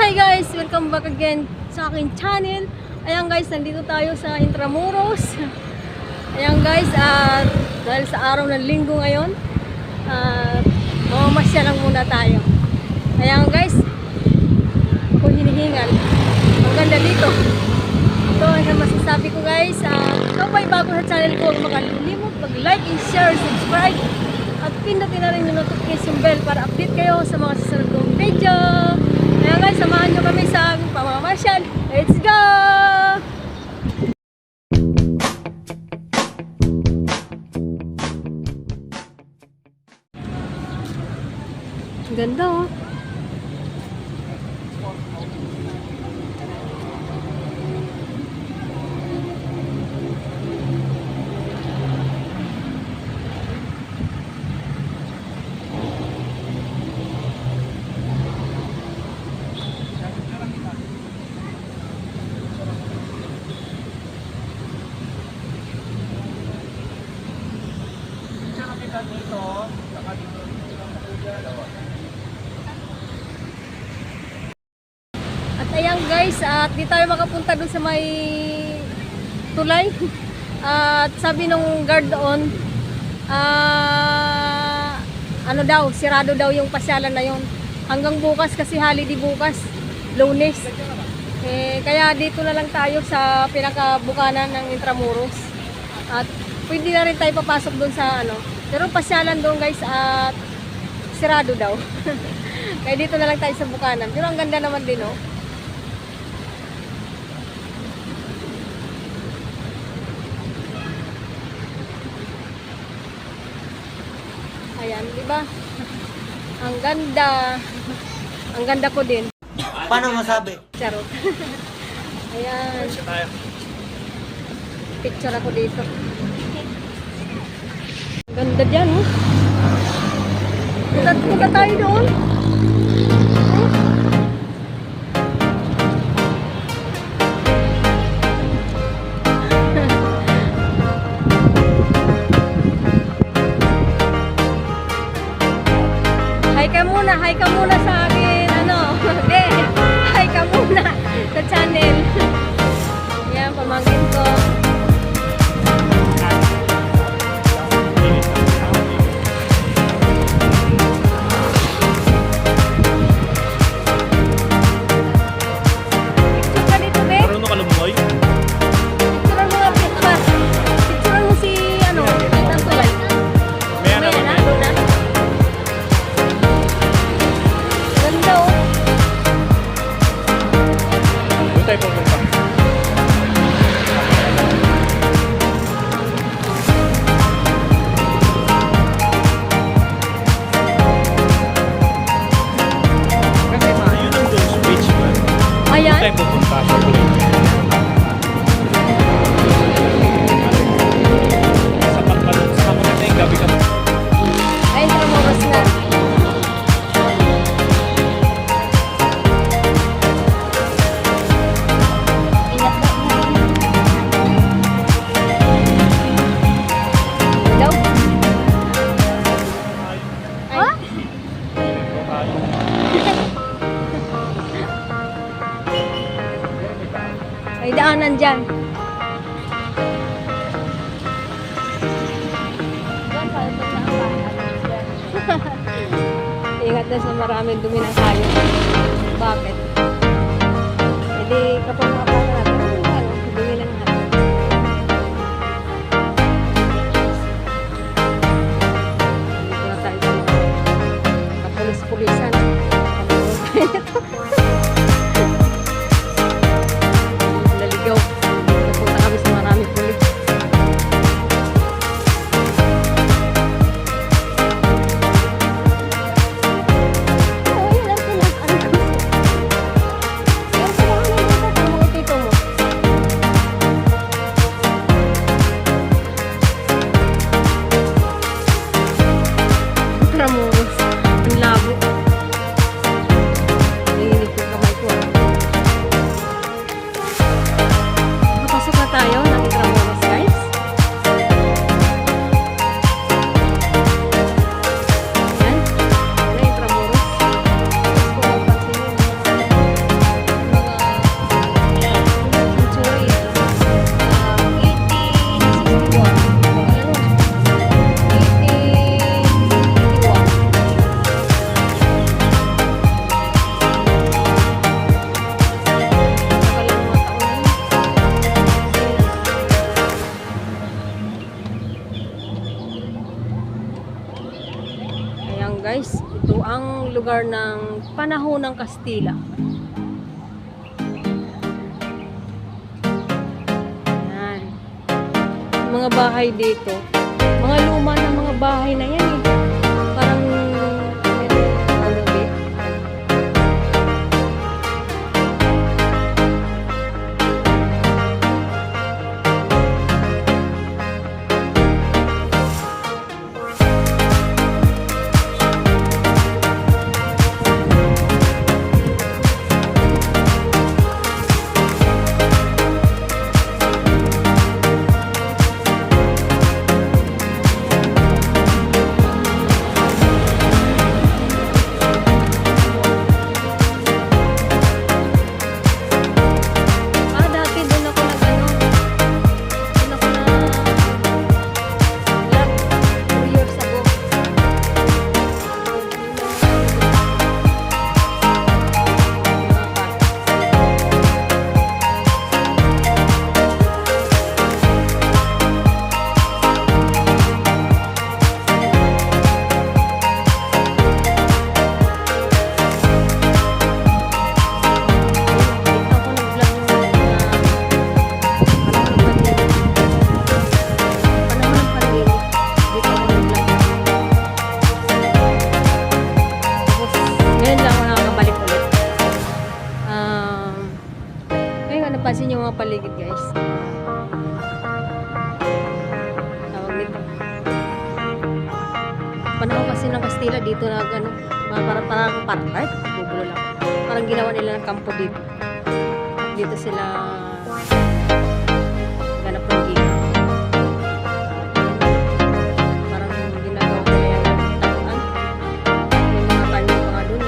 Hi guys! Welcome back again sa aking channel. Ayan guys, nandito tayo sa Intramuros. Ayan guys, dahil sa araw ng linggo ngayon, mamamasya lang muna tayo. Ayan guys, ako hinihingal. Ang ganda dito. Ito ang masasabi ko guys. Ikaw pa bago sa channel ko, huwag makalimot mag-like and share, subscribe. At pindutin na rin yung notification bell para update kayo sa mga susunod kong video. Kaya guys, samahan nyo kami sa pamamasyal. Let's go! Ganda oh. At ayan guys, at di tayo makapunta dun sa may tulay. At sabi nung guard doon, ano daw, sirado daw yung pasyalan na yun. Hanggang bukas kasi holiday bukas, Lunes. Kaya dito na lang tayo sa pinakabukanan ng Intramuros. At pwede na rin tayo papasok dun sa ano. Pero pasyalan doon guys at sirado daw. Kaya dito na lang tayo sa bukanan. Pero ang ganda naman din oh. Ayan, di ba? Ang ganda. Ang ganda ko din. Paano masabi? Charot. Ayan. Picture ako dito. Ganda dyan, oh. Punta tayo doon. Hi ka muna sa akin, ano, hi ka muna sa channel. Yan, pamangkin ko. Picture ka dito, be? Marunong ka lumumoy? Picturean mo nga, picturean mo si, ano, Tantulay. May anak na, ko. doon na. Ganda, oh. Doon tayo pupunta. Kasi yun ang doon sa beach man. Ayan. Doon tayo pupunta sa kulay. Sapat pa doon. Saka maganda yung gabi ka. Ay, Intramuros na. Daw? Ha? May daanan dyan. Ingat na sa maraming dumi ng hayop. Bakit? Hindi kapag nakapasa natin, dumi ng hayop. Dito na tayo sa mga kapulis-pulisan. Naligaw. Napunta kami sa maraming pulis. Oh, yun ang pinag-ano ko. Yung pinag-ano dito, tama ko tito mo. lugar ng panahon ng Kastila. Yan. Yung mga bahay dito, mga luma na mga bahay na yan eh. Parang ano ba? Dati doon ako nag ano, doon ako na vlog 2 years ago. Napansin yung mga paligid, guys. Tawag nito. Panahon kasi ng Kastila dito na ano, parang parang bubulo lang. Parang ginawa nila ng kampo dito. Dito sila ganap ng giga. Parang ginagawa ko yung tapuan. May mga kanyo pa nga dun.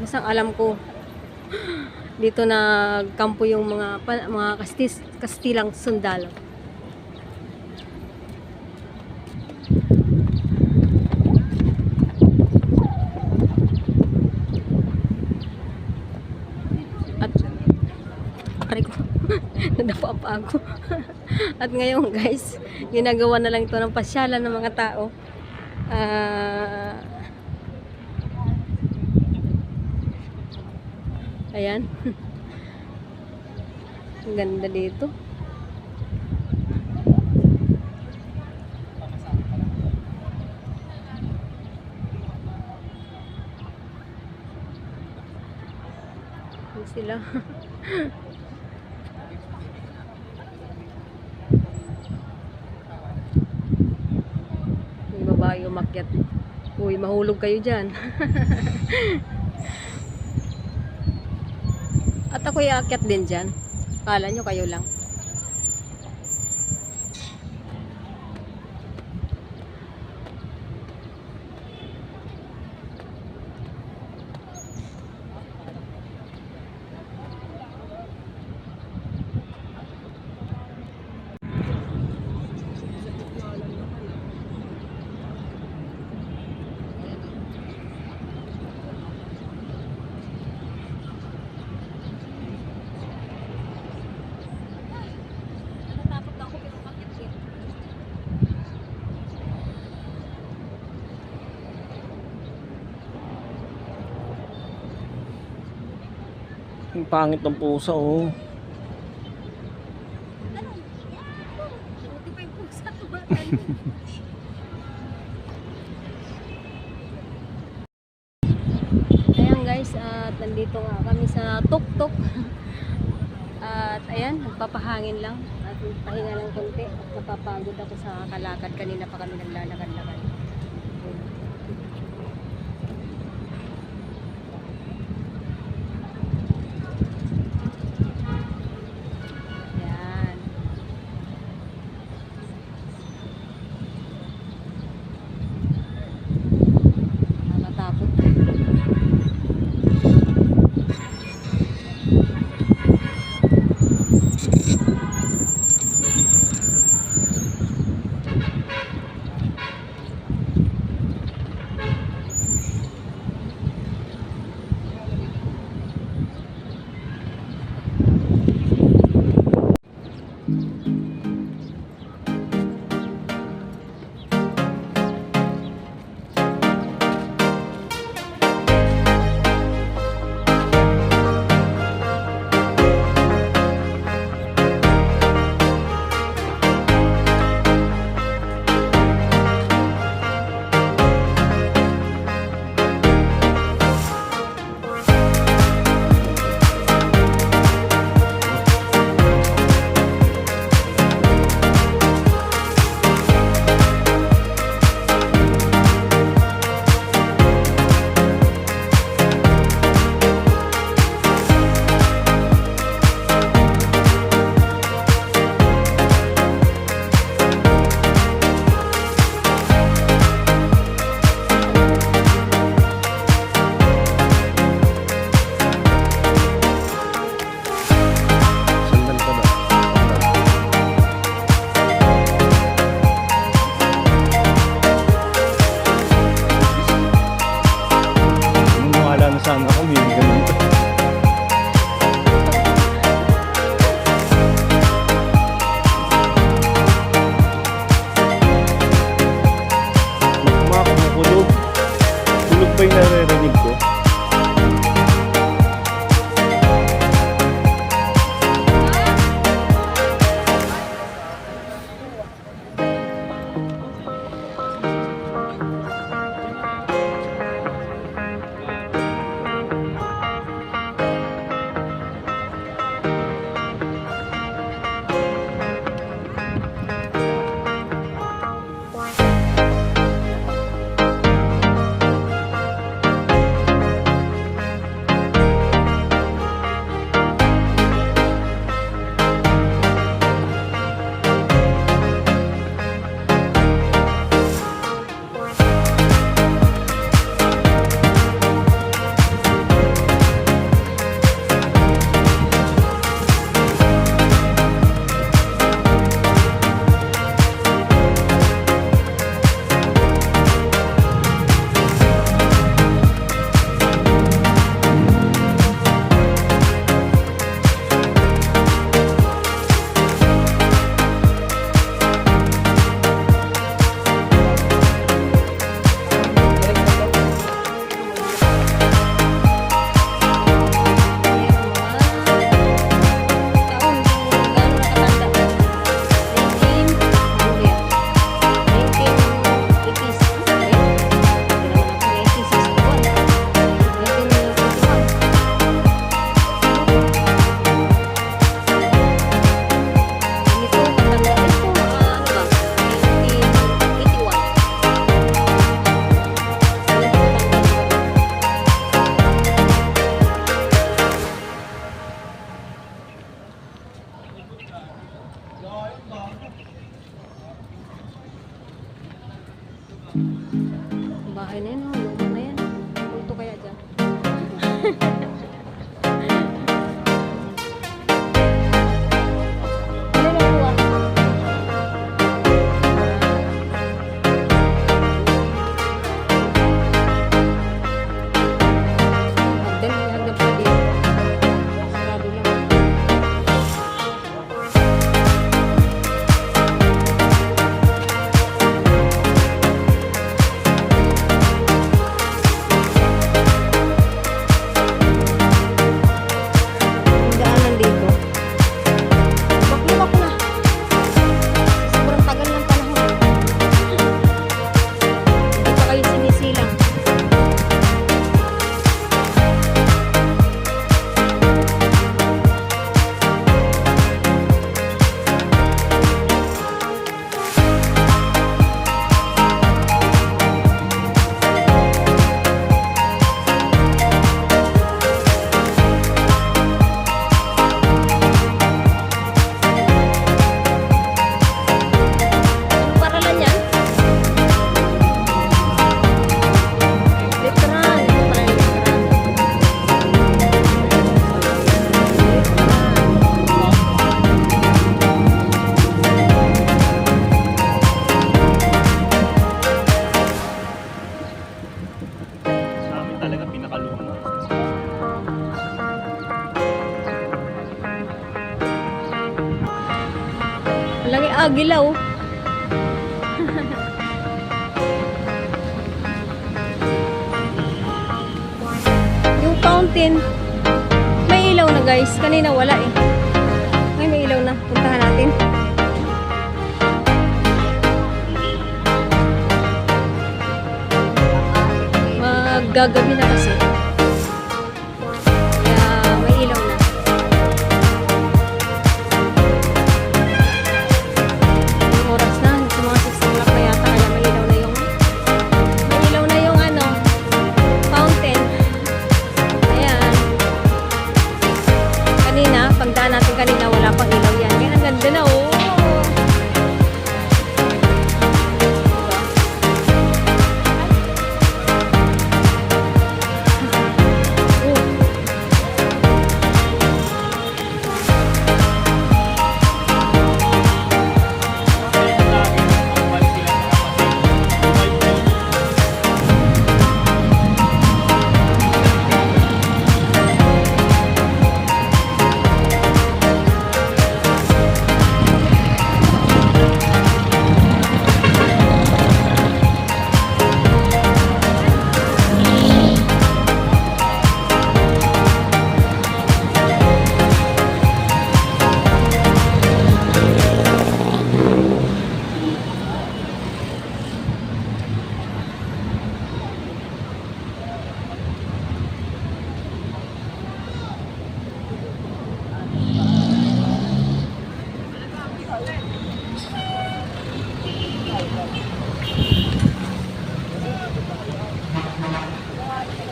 Isang alam ko dito nagkampo yung mga Kastilang sundalo. At pare ko nadapa pa ako. At ngayon, guys, ginagawa na lang ito ng pasyalan ng mga tao. Ayan. Ang ganda dito. Ayan sila. May babae umakyat. Uy, mahulog kayo dyan. At ako iakyat din dyan. Kala nyo kayo lang. Ang pangit ng pusa, oh. Buti pa yung pusa tumatalo. Ayan guys, at nandito nga kami sa tuktok. At ayan, nagpapahangin lang at pahinga ng konti at napapagod ako sa kalakad. Kanina pa kami naglalakad-lakad. Ayan. Nakakatakot. Malaki agila oh. Yung fountain, may ilaw na guys. Kanina wala eh. Ay, may ilaw na. Puntahan natin. Maggagabi na kasi. Kaya may ilaw na. Yung oras na. Sa mga 6 o'clock na yata. Kaya may ilaw na yung ano, fountain. Ayan. Kanina, pagdaan natin kanina, wala pang ilaw yan. Kaya ang ganda na oh.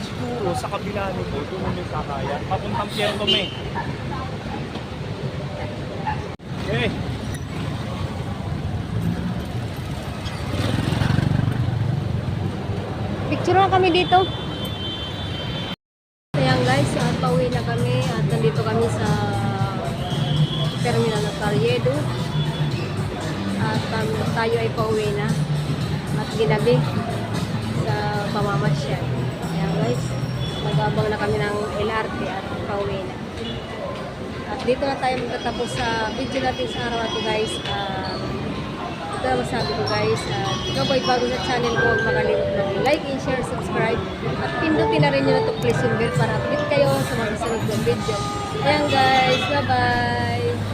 Siguro sa kabila nito, doon may sakayan. Papuntang Pierre Tome. Okay. Picture na kami dito. Ayan guys, pauwi na kami at nandito kami sa terminal ng Carriedo. At tayo ay pauwi na. At ginabi sa pamamasyal. Ayan guys, nag-abang na kami ng LRT at pauwi na. At dito na tayo magtatapos sa video natin sa araw ito guys. Ito na masabi ko guys. Ikaw po ay bago sa channel ko, huwag makalimut mag-like and share, subscribe. At pindutin na rin nyo na ito, please yung bell para update kayo sa mga susunod ng video. Ayan guys, bye bye!